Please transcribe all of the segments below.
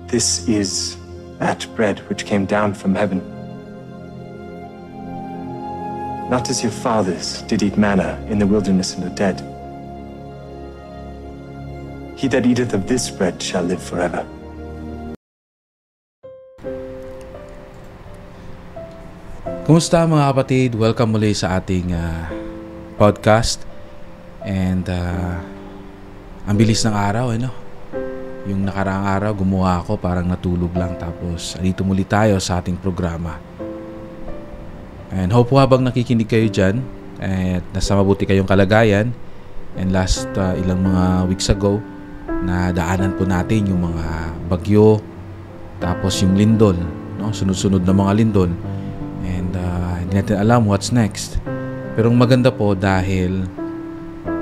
This is that bread which came down from heaven. Not as your fathers did eat manna in the wilderness and are dead. He that eateth of this bread shall live forever. Kumusta mga kapatid? Welcome muli sa ating podcast. And ang bilis ng araw, ano? Yung nakaraang araw, gumawa ako, parang natulog lang. Tapos, andito muli tayo sa ating programa. And hope habang nakikinig kayo dyan, at nasa mabuti kayong kalagayan. And last ilang mga weeks ago, na daanan po natin yung mga bagyo, tapos yung lindol, no? Sunod-sunod na mga lindol. And hindi natin alam what's next. Pero maganda po dahil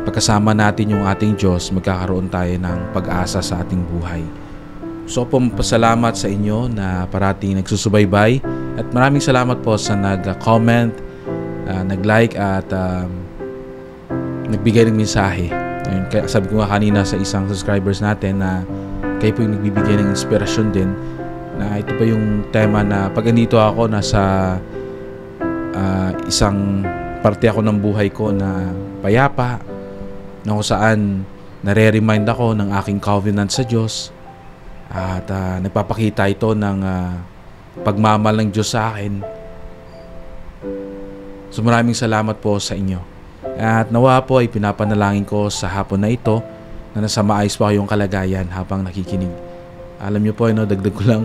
pagkasama natin yung ating Diyos, magkakaroon tayo ng pag-asa sa ating buhay. So po, pasalamat sa inyo na parating nagsusubaybay at maraming salamat po sa nag-comment, nag-like at nagbigay ng mensahe. Ayun, kaya sabi ko nga kanina sa isang subscribers natin na kayo po yung nagbibigay ng inspirasyon din na ito pa yung tema na pag andito ako nasa isang parte ako ng buhay ko na payapa, na kung saan nare-remind ako ng aking covenant sa Diyos at nagpapakita ito ng pagmamahal ng Diyos sa akin. So maraming salamat po sa inyo. At nawa po ay pinapanalangin ko sa hapon na ito na nasa maayos pa kayong kalagayan habang nakikinig. Alam niyo po, dagdag ko lang,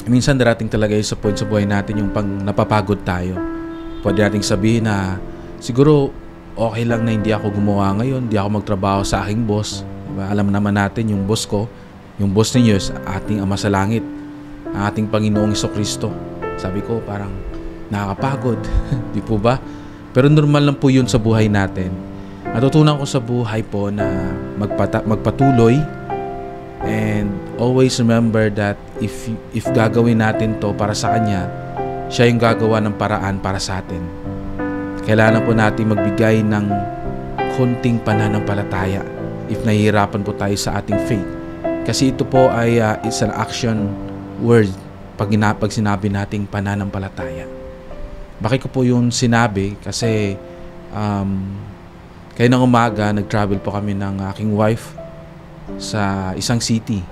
minsan darating talaga sa point sa buhay natin yung pang napapagod tayo. Pwede nating sabihin na siguro okay lang na hindi ako gumawa ngayon, hindi ako magtrabaho sa aking boss. Diba? Alam naman natin yung boss ko, yung boss ninyo is ating Ama sa Langit, ang ating Panginoong Jesucristo. Sabi ko parang nakakapagod, di po ba? Pero normal lang po yun sa buhay natin. Natutunan ko sa buhay po na magpatuloy and always remember that if gagawin natin to para sa Kanya, siya yung gagawa ng paraan para sa atin. Kailangan po natin magbigay ng konting pananampalataya if nahihirapan po tayo sa ating faith. Kasi ito po ay it's an action word pag sinabi nating pananampalataya. Bakit ko po yung sinabi? Kasi kaya ng umaga, nag-travel po kami ng aking wife sa isang city.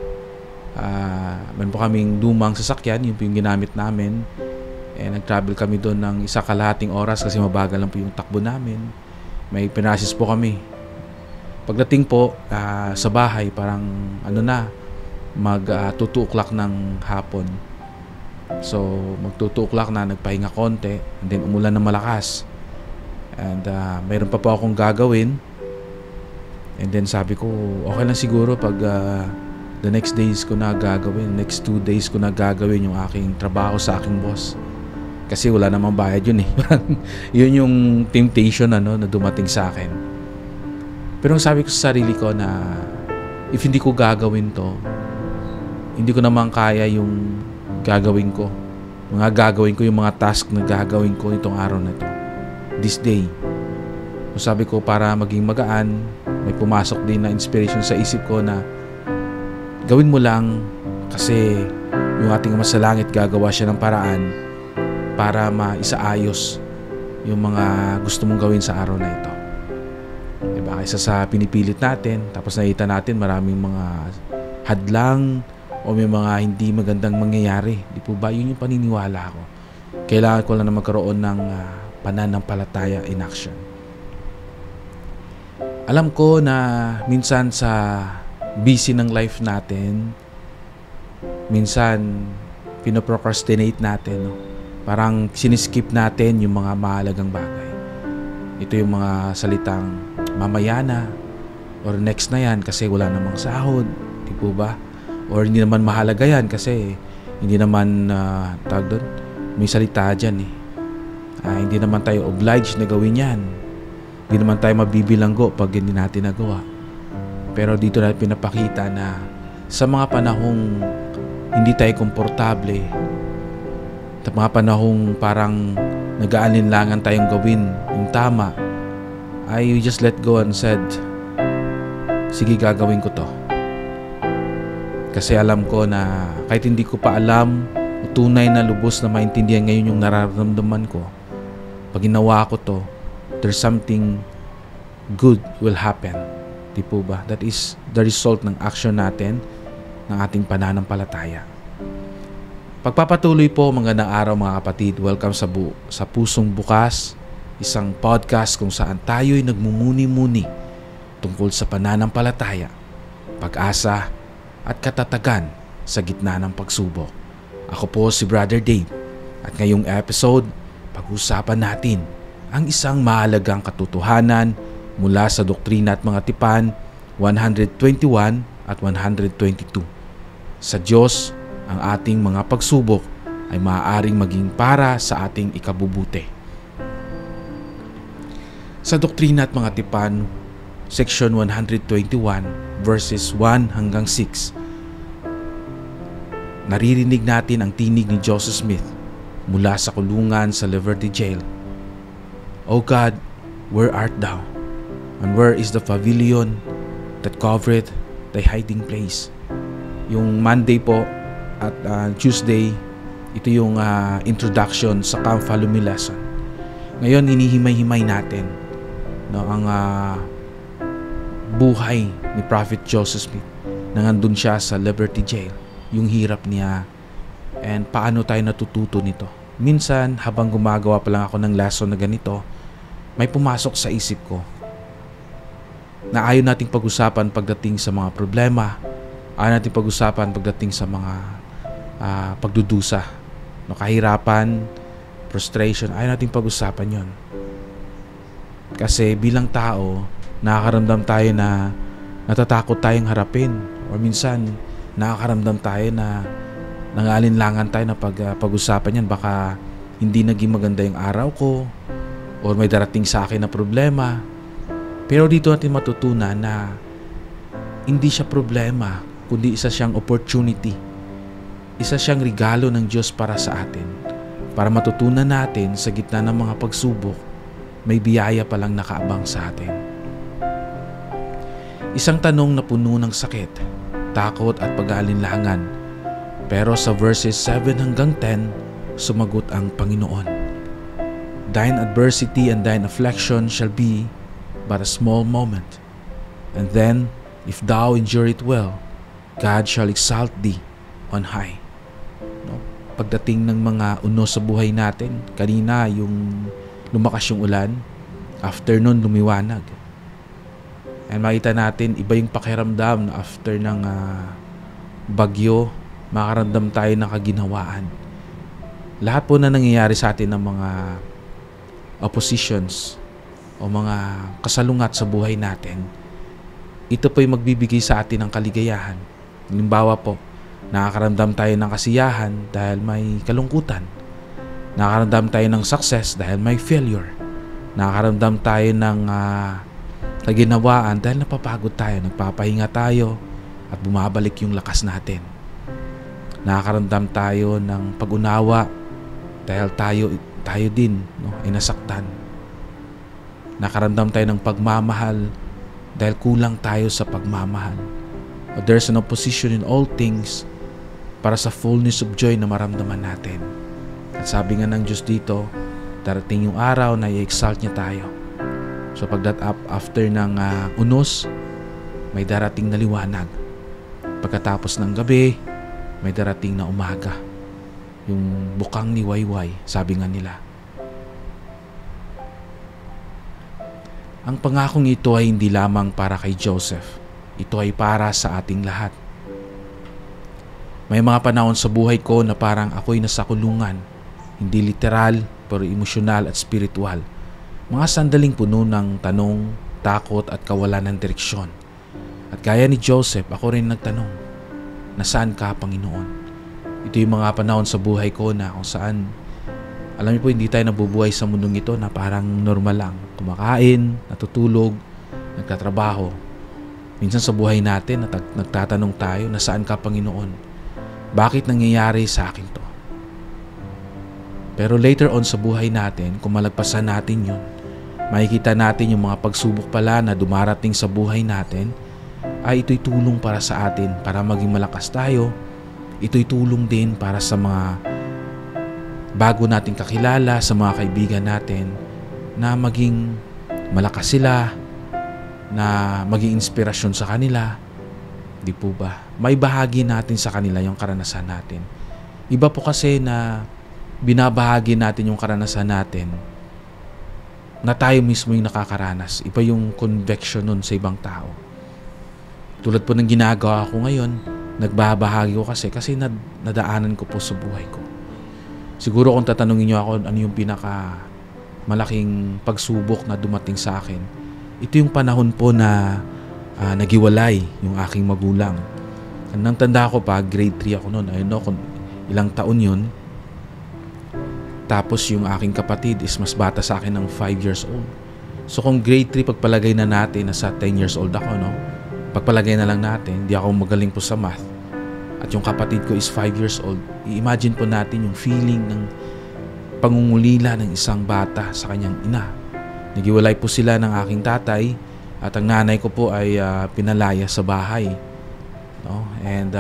Meron po kaming lumang sasakyan, yun po yung ginamit namin. Nag-travel kami doon ng isa kalahating oras kasi mabagal lang po yung takbo namin. May pinasis po kami. Pagdating po sa bahay, parang mag 2 o'clock ng hapon. So mag 2 o'clock na, nagpahinga konti, and then umulan ng malakas. And mayroon pa po akong gagawin. And then sabi ko, okay lang siguro pag the next days ko na gagawin, next 2 days ko na gagawin yung aking trabaho sa aking boss. Kasi wala namang bayad yun eh. Yun yung temptation na dumating sa akin. Pero sabi ko sa sarili ko na if hindi ko gagawin to, hindi ko naman kaya yung gagawin ko. Gagawin ko yung mga task na gagawin ko itong araw na to. This day. So sabi ko para maging magaan, may pumasok din na inspiration sa isip ko na gawin mo lang kasi yung ating Ama sa Langit gagawa siya ng paraan para maisaayos yung mga gusto mong gawin sa araw na ito. Diba? Kaysa sa pinipilit natin, tapos nakita natin maraming mga hadlang o may mga hindi magandang mangyayari. Di po ba? Yun yung paniniwala ko. Kailangan ko lang na magkaroon ng pananampalataya in action. Alam ko na minsan sa busy ng life natin, minsan pinoprocrastinate natin, no? Parang siniskip natin yung mga mahalagang bagay. Ito yung mga salitang mamaya na or next na yan kasi wala namang sahod, di po ba? Or hindi naman mahalaga yan kasi hindi naman tawag doon, may salita dyan eh. Hindi naman tayo obliged na gawin yan. Hindi naman tayo mabibilanggo pag hindi natin nagawa. Pero dito natin pinapakita na sa mga panahong hindi tayo komportable, sa mga panahong parang nag-aalinlangan tayong gawin yung tama, I just let go and said, sige, gagawin ko to. Kasi alam ko na kahit hindi ko pa alam o tunay na lubos na maintindihan ngayon yung nararamdaman ko, pag ginawa ko to, there's something good will happen. Di po ba? That is the result ng action natin, ng ating pananampalataya. Pagpapatuloy po, magandang araw mga kapatid. Welcome sa Pusong Bukas, isang podcast kung saan tayo'y nagmumuni-muni tungkol sa pananampalataya, pag-asa at katatagan sa gitna ng pagsubok. Ako po si Brother Dave at ngayong episode, pag-usapan natin ang isang mahalagang katotohanan mula sa Doktrina at Mga Tipan 121 at 122. Sa Diyos, ang ating mga pagsubok ay maaaring maging para sa ating ikabubuti. Sa Doktrina at Mga Tipan, section 121, verses 1 hanggang 6, naririnig natin ang tinig ni Joseph Smith mula sa kulungan sa Liberty Jail. O God, where art thou? And where is the pavilion that covereth thy hiding place? Yung Monday po at Tuesday, ito yung introduction sa Camp Follow Me lesson. Ngayon, hinihimay-himay natin ang buhay ni Prophet Joseph Smith na nandun siya sa Liberty Jail, yung hirap niya, and paano tayo natututo nito. Minsan, habang gumagawa pa lang ako ng lesson na ganito, may pumasok sa isip ko na ayaw nating pag-usapan pagdating sa mga problema, ayaw nating pag-usapan pagdating sa mga pagdudusa, kahirapan, frustration, ayaw nating pag-usapan yon. Kasi bilang tao, nakakaramdam tayo na natatakot tayong harapin, or minsan nakakaramdam tayo na nangalinlangan tayo na pag-usapan yan. Baka hindi naging maganda yung araw ko, or may darating sa akin na problema. Pero dito natin matutunan na hindi siya problema, kundi isa siyang opportunity. Isa siyang regalo ng Diyos para sa atin, para matutunan natin sa gitna ng mga pagsubok, may biyaya palang nakaabang sa atin. Isang tanong na puno ng sakit, takot at pag-aalinlangan. Pero sa verses 7 hanggang 10, sumagot ang Panginoon. Thine adversity and thine affliction shall be but a small moment. And then, if thou endure it well, God shall exalt thee on high. Pagdating ng mga unos sa buhay natin, kanina yung lumakas yung ulan, after nun lumiwanag. And makita natin, iba yung pakiramdam na after ng bagyo, makaramdam tayo ng kaginhawaan. Lahat po na nangyayari sa atin ng mga oppositions o mga kasalungat sa buhay natin, ito po yung magbibigay sa atin ng kaligayahan. Halimbawa po, nakakaramdam tayo ng kasiyahan dahil may kalungkutan. Nakakaramdam tayo ng success dahil may failure. Nakakaramdam tayo ng kaginhawaan dahil napapagod tayo, nagpapahinga tayo at bumabalik yung lakas natin. Nakakaramdam tayo ng pag-unawa dahil tayo din ay nasaktan. Nakakaramdam tayo ng pagmamahal dahil kulang tayo sa pagmamahal. There's an opposition in all things para sa fullness of joy na maramdaman natin. At sabi nga ng Diyos dito, darating yung araw na i-exalt niya tayo. So after ng unos, may darating na liwanag. Pagkatapos ng gabi, may darating na umaga. Yung bukang ni Wayway, sabi nga nila. Ang pangakong ito ay hindi lamang para kay Joseph. Ito ay para sa ating lahat. May mga panahon sa buhay ko na parang ako'y nasa kulungan. Hindi literal, pero emosyonal at spiritual. Mga sandaling puno ng tanong, takot at kawalan ng direksyon. At gaya ni Joseph, ako rin nagtanong, nasaan ka, Panginoon? Ito yung mga panahon sa buhay ko na kung saan, alam niyo po, hindi tayo nabubuhay sa mundong ito na parang normal lang. Kumakain, natutulog, nagtatrabaho. Minsan sa buhay natin, nagtatanong tayo, nasaan ka, Panginoon? Bakit nangyayari sa akin to? Pero later on sa buhay natin, kung malagpasan natin yun, makikita natin yung mga pagsubok pala na dumarating sa buhay natin ay ito'y tulong para sa atin, para maging malakas tayo. Ito'y tulong din para sa mga bago nating kakilala, sa mga kaibigan natin, na maging malakas sila, na maging inspirasyon sa kanila. Di po ba? May bahagi natin sa kanila yung karanasan natin. Iba po kasi na binabahagi natin yung karanasan natin na tayo mismo yung nakakaranas. Iba yung conviction nun sa ibang tao. Tulad po ng ginagawa ko ngayon, nagbabahagi ko kasi nadaanan ko po sa buhay ko. Siguro kung tatanungin niyo ako ano yung pinaka malaking pagsubok na dumating sa akin, ito yung panahon po na nagiwalay yung aking magulang. Nang tanda ko pa, grade 3 ako noon. I know kung ilang taon yun. Tapos yung aking kapatid is mas bata sa akin ng 5 years old. So kung grade 3 pagpalagay na natin, nasa 10 years old ako, no? Pagpalagay na lang natin, hindi ako magaling po sa math. At yung kapatid ko is 5 years old. I-imagine po natin yung feeling ng pangungulila ng isang bata sa kanyang ina. Nagiwalay po sila ng aking tatay at ang nanay ko po ay pinalaya sa bahay. No? And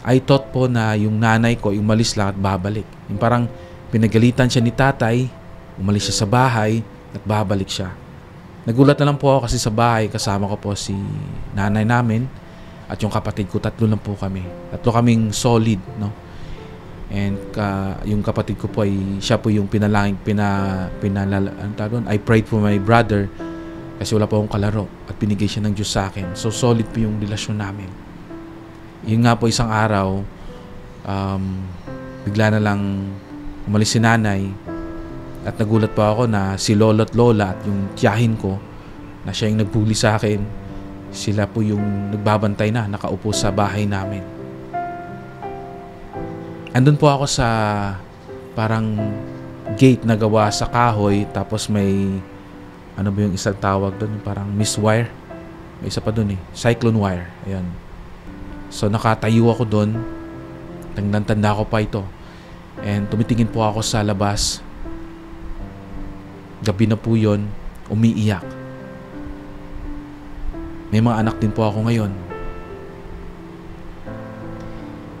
I thought po na yung nanay ko umalis lang at babalik. Yung parang pinagalitan siya ni tatay, umalis siya sa bahay at babalik siya. Nagulat na lang po ako kasi sa bahay kasama ko po si nanay namin at yung kapatid ko, 3 lang po kami. 3 kaming solid, no? And yung kapatid ko po ay siya po yung I prayed for my brother kasi wala po akong kalaro at binigay siya ng Diyos sa akin. So solid po yung relasyon namin. Yun nga po isang araw, bigla na lang umalis si nanay at nagulat po ako na si lolo at lola at yung tiyahin ko na siya yung nagbuli sa akin, sila po yung nagbabantay na, nakaupo sa bahay namin. Andun po ako sa parang gate na gawa sa kahoy, tapos may ano ba yung isang tawag doon, parang miss wire. May isa pa doon cyclone wire. Ayan. So nakatayo ako doon. Tanda ko pa ito. And tumitingin po ako sa labas. Gabi na po yun. Umiiyak. May mga anak din po ako ngayon.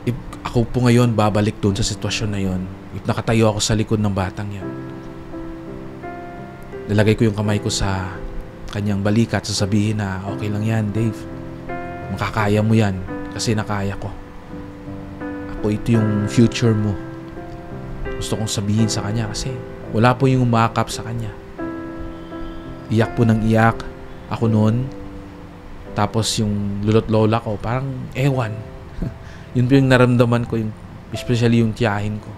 If ako po ngayon babalik doon sa sitwasyon na yon, if nakatayo ako sa likod ng batang yan, lalagay ko yung kamay ko sa kanyang balikat, sasabihin na okay lang yan, Dave. Makakaya mo yan kasi nakaya ko. Ako, ito yung future mo. Gusto kong sabihin sa kanya kasi wala po yung umakap sa kanya. Iyak po ng iyak ako noon. Tapos yung lolo't lola ko, parang ewan. Yun po yung naramdaman ko, yung, especially yung tiyahin ko.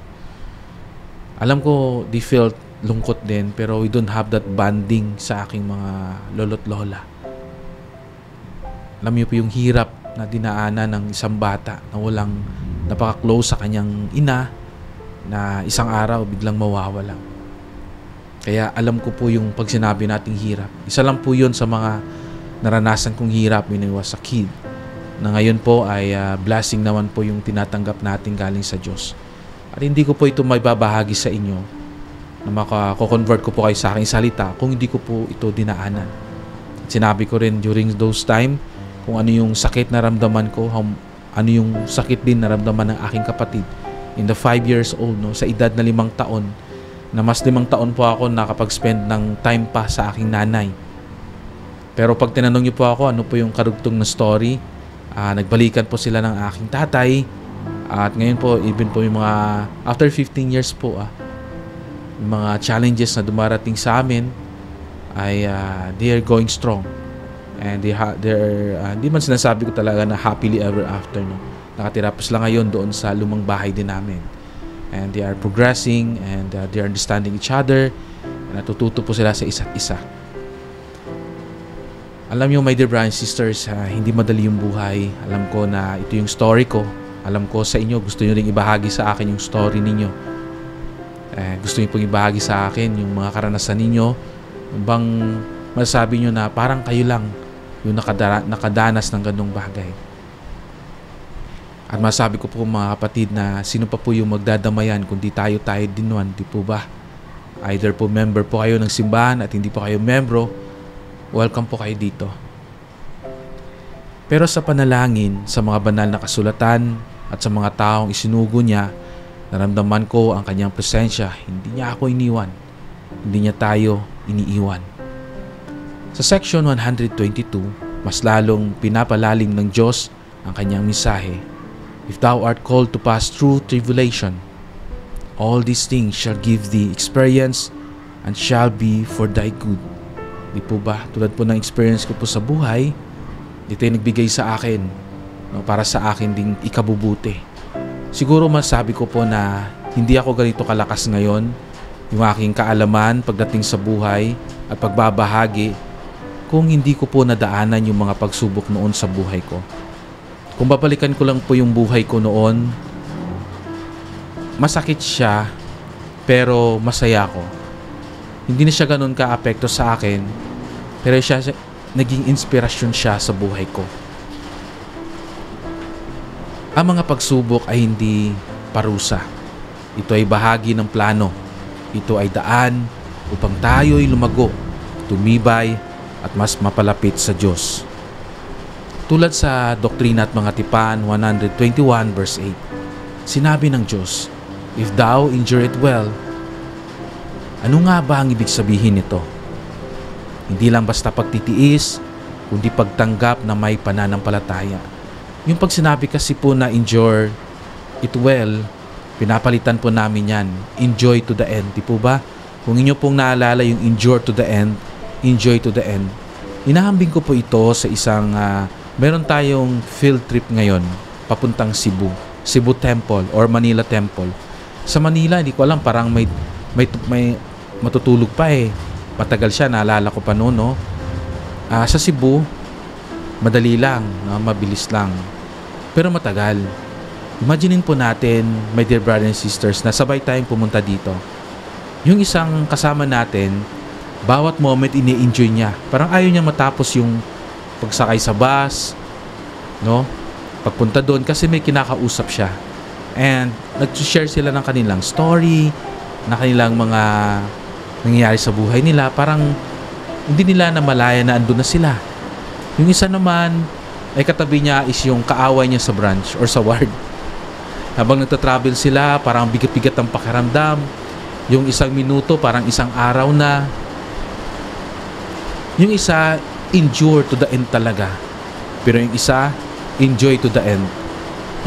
Alam ko, they felt lungkot din, pero we don't have that bonding sa aking mga lolo't lola. Alam niyo po yung hirap na dinaanan ng isang bata na walang napaka-close sa kanyang ina, na isang araw biglang mawawala. Kaya alam ko po yung pag sinabi nating hirap. Isa lang po yun sa mga naranasan kong hirap when I was a kid, na ngayon po ay blessing naman po yung tinatanggap natin galing sa Diyos. At hindi ko po ito may babahagi sa inyo na makakonvert ko po kayo sa aking salita kung hindi ko po ito dinaanan. At sinabi ko rin during those time kung ano yung sakit na ramdaman ko, ano yung sakit din na ramdaman ng aking kapatid in the 5 years old, no, sa edad na 5 taon, na mas 5 taon po ako nakapag-spend ng time pa sa aking nanay. Pero pag tinanong niyo po ako ano po yung karugtong na story, nagbalikan po sila ng aking tatay, at ngayon po even po yung mga after 15 years po yung mga challenges na dumarating sa amin ay they are going strong, and they're hindi man sinasabi ko talaga na happily ever after, no. Nakatira po sila ngayon doon sa lumang bahay din namin, and they are progressing, and they are understanding each other, and natututo po sila sa isa't isa. Alam niyo, my dear brothers and sisters, hindi madali yung buhay. Alam ko na ito yung story ko. Alam ko sa inyo, gusto niyo ring ibahagi sa akin yung story ninyo. Gusto niyo pong ibahagi sa akin yung mga karanasan ninyo. Yung bang masasabi niyo na parang kayo lang yung nakadanas ng ganung bagay. At masasabi ko po mga kapatid na sino pa po yung magdadamayan kundi tayo din naman, di po ba? Either po member po kayo ng simbahan at hindi po kayo membro, welcome po kayo dito. Pero sa panalangin, sa mga banal na kasulatan at sa mga taong isinugo niya, naramdaman ko ang kanyang presensya. Hindi niya ako iniwan. Hindi niya tayo iniiwan. Sa section 122, mas lalong pinapalalim ng Diyos ang kanyang mensahe. If thou art called to pass through tribulation, all these things shall give thee experience and shall be for thy good. Di po ba? Tulad po ng experience ko po sa buhay, dito yung nagbigay sa akin, no, para sa akin ding ikabubuti. Siguro masabi ko po na hindi ako ganito kalakas ngayon. Yung aking kaalaman pagdating sa buhay at pagbabahagi kung hindi ko po nadaanan yung mga pagsubok noon sa buhay ko. Kung babalikan ko lang po yung buhay ko noon, masakit siya pero masaya ko. Hindi na siya ganun ka-apekto sa akin, pero naging inspirasyon siya sa buhay ko. Ang mga pagsubok ay hindi parusa. Ito ay bahagi ng plano. Ito ay daan upang tayo'y lumago, tumibay, at mas mapalapit sa Diyos. Tulad sa Doktrina at Mga Tipan 121 verse 8, sinabi ng Diyos, if thou endure it well, ano nga ba ang ibig sabihin nito? Hindi lang basta pagtitiis, kundi pagtanggap na may pananampalataya. Yung pag sinabi kasi po na endure it well, pinapalitan po namin yan, enjoy to the end. Di po ba? Kung inyo pong naalala yung endure to the end, enjoy to the end. Inahambing ko po ito sa isang, meron tayong field trip ngayon, papuntang Cebu. Cebu Temple or Manila Temple. Sa Manila, hindi ko alam, parang may matutulog pa eh. Matagal siya, naalala ko pa noon, no? Sa Cebu, madali lang, no? Mabilis lang. Pero matagal. Imaginein po natin, my dear brothers and sisters, na sabay tayong pumunta dito. Yung isang kasama natin, bawat moment ini-enjoy niya. Parang ayaw niya matapos yung pagsakay sa bus, no? Pagpunta doon kasi may kinakausap siya. And nag-share sila ng kanilang story, na kanilang mga nangyayari sa buhay nila. Parang hindi nila namalaya na andun na sila. Yung isa naman ay katabi niya is yung kaaway niya sa branch or sa ward. Habang nagtatravel sila, parang bigat-bigat ang pakiramdam. Yung isang minuto, parang isang araw na. Yung isa, endure to the end talaga. Pero yung isa, enjoy to the end.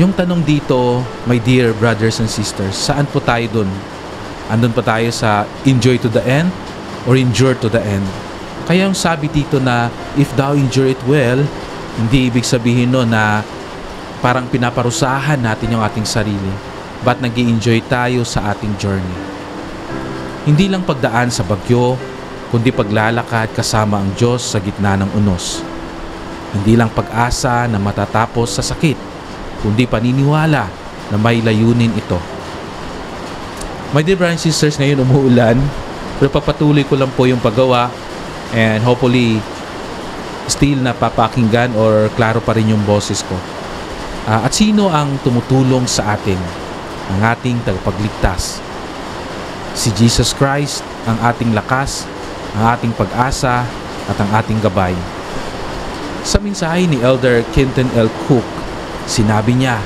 Yung tanong dito, my dear brothers and sisters, saan po tayo dun? Andun pa tayo sa enjoy to the end or endure to the end? Kaya yung sabi dito na, if thou endure it well, hindi ibig sabihin no na parang pinaparusahan natin yung ating sarili. But nag-i-enjoy tayo sa ating journey. Hindi lang pagdaan sa bagyo, kundi paglalakad kasama ang Diyos sa gitna ng unos. Hindi lang pag-asa na matatapos sa sakit, kundi paniniwala na may layunin ito. My dear brothers and sisters, ngayon umuulan, pero papatuloy ko lang po yung paggawa and hopefully still napapakinggan or klaro pa rin yung boses ko. At sino ang tumutulong sa atin? Ang ating tagapagligtas. Si Jesus Christ, ang ating lakas, ang ating pag-asa, at ang ating gabay. Sa mensahe ni Elder Kenton L. Cook, sinabi niya,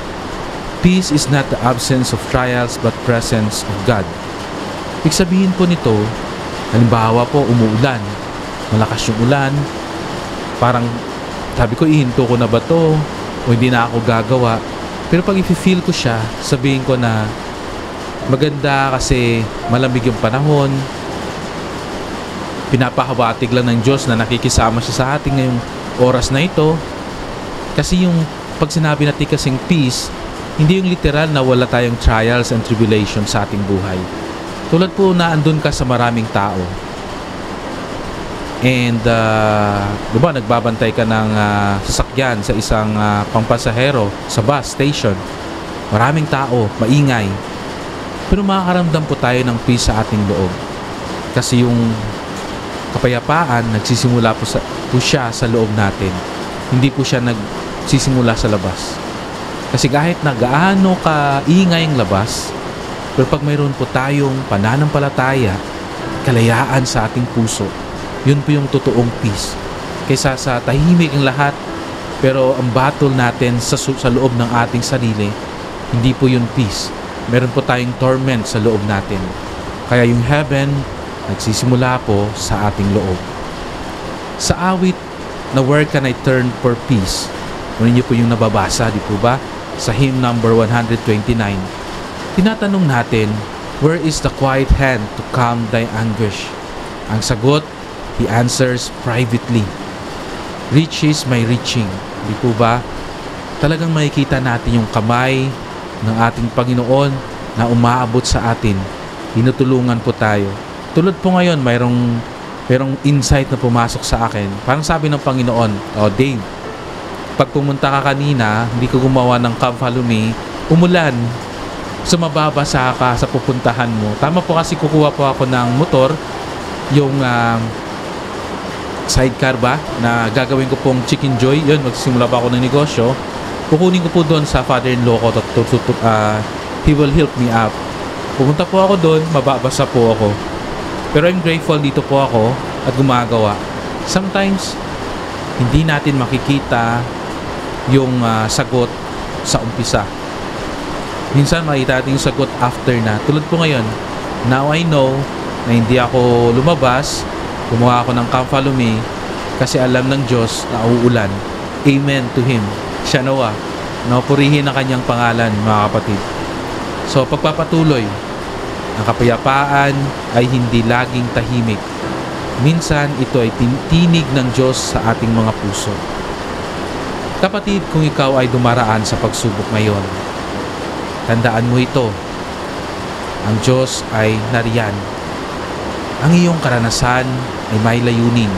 peace is not the absence of trials but presence of God. Ibig sabihin po nito, halimbawa po umuulan, malakas yung ulan, parang sabi ko ihinto ko na ba to o hindi na ako gagawa. Pero pag i-feel ko siya, sabihin ko na maganda kasi malamig yung panahon, pinapahawatig lang ng Diyos na nakikisama siya sa atin ngayong oras na ito. Kasi yung pag sinabi natin kasing peace, hindi yung literal na wala tayong trials and tribulations sa ating buhay. Tulad po na andun ka sa maraming tao. And diba nagbabantay ka ng sasakyan sa isang pampasahero sa bus station. Maraming tao, maingay. Pero makakaramdam po tayo ng peace sa ating loob. Kasi yung kapayapaan nagsisimula po siya sa loob natin. Hindi po siya nagsisimula sa labas. Kasi kahit na gaano ka ingay ang labas, pero pag mayroon po tayong pananampalataya, kalayaan sa ating puso, yun po yung totoong peace. Kaysa sa tahimik ang lahat, Pero ang battle natin sa loob ng ating sarili, hindi po yun peace. Meron po tayong torment sa loob natin. Kaya yung heaven, nagsisimula po sa ating loob. Sa awit na where can I turn for peace? Kunin niyo po yung nababasa, di po ba? Sa hymn number 129. Tinatanong natin, where is the quiet hand to calm thy anguish? Ang sagot, He answers privately. Reach is my reaching. Di po ba? Talagang makikita natin yung kamay ng ating Panginoon na umaabot sa atin. Tinutulungan po tayo. Tulad po ngayon, mayroong insight na pumasok sa akin. Parang sabi ng Panginoon, Dave, pag pumunta ka kanina, hindi ko gumawa ng Come Follow Me, umulan. So mababasa ka sa pupuntahan mo. Tama po kasi kukuha po ako ng motor, yung sidecar ba, na gagawin ko pong Chicken Joy. Yun, magsisimula pa ako ng negosyo. Kukunin ko po doon sa father-in-law ko. He will help me up. Pumunta po ako doon, mababasa po ako. Pero I'm grateful dito po ako at gumagawa. Sometimes, hindi natin makikita yung sagot sa umpisa. Minsan makita natin yung sagot after na. Tulad po ngayon, now I know na hindi ako lumabas, gumawa ako ng Come Follow Me kasi alam ng Diyos na uulan. Amen to Him. Siya nawa. Napurihin ang kanyang pangalan, mga kapatid. So, pagpapatuloy, ang kapayapaan ay hindi laging tahimik. Minsan, ito ay tinig ng Diyos sa ating mga puso. Kapatid, kung ikaw ay dumaraan sa pagsubok ngayon, tandaan mo ito. Ang Diyos ay nariyan. Ang iyong karanasan ay may layunin.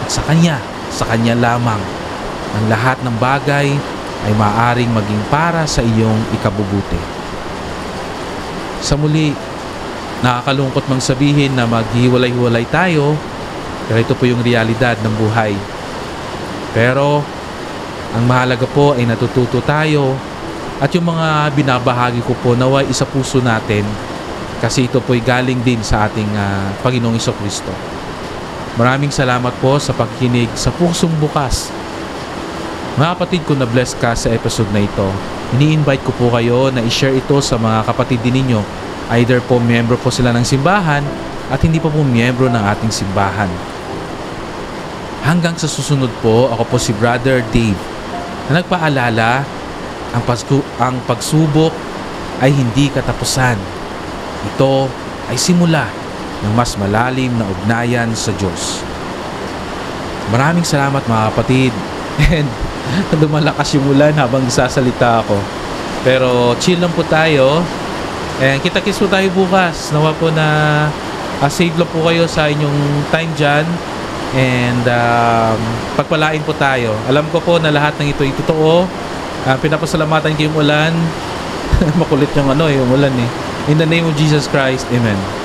At sa Kanya lamang, ang lahat ng bagay ay maaaring maging para sa iyong ikabubuti. Sa muli, nakakalungkot mang sabihin na maghiwalay-hiwalay tayo, pero ito po yung realidad ng buhay. Pero, ang mahalaga po ay natututo tayo at yung mga binabahagi ko po naway isa puso natin kasi ito po'y galing din sa ating Panginoong Jesucristo. Maraming salamat po sa pagkinig sa Pusong Bukas. Mga kapatid, kung na-bless ka sa episode na ito, ini-invite ko po kayo na i-share ito sa mga kapatid din ninyo. Either po miyembro po sila ng simbahan at hindi pa po miyembro ng ating simbahan. Hanggang sa susunod po, ako po si Brother Dave na nagpaalala, ang pagsubok ay hindi katapusan. Ito ay simula ng mas malalim na ugnayan sa Diyos. Maraming salamat mga kapatid. And lumalakas yung ulan habang sasalita ako. Pero chill lang po tayo. And kita-kits po tayo bukas. Nawa po na save lang po kayo sa inyong time dyan. And pagpalain po tayo. Alam ko po na lahat ng ito ay totoo. Pinapasalamatan ko yung ulan. Makulit yung ulan eh. In the name of Jesus Christ, Amen.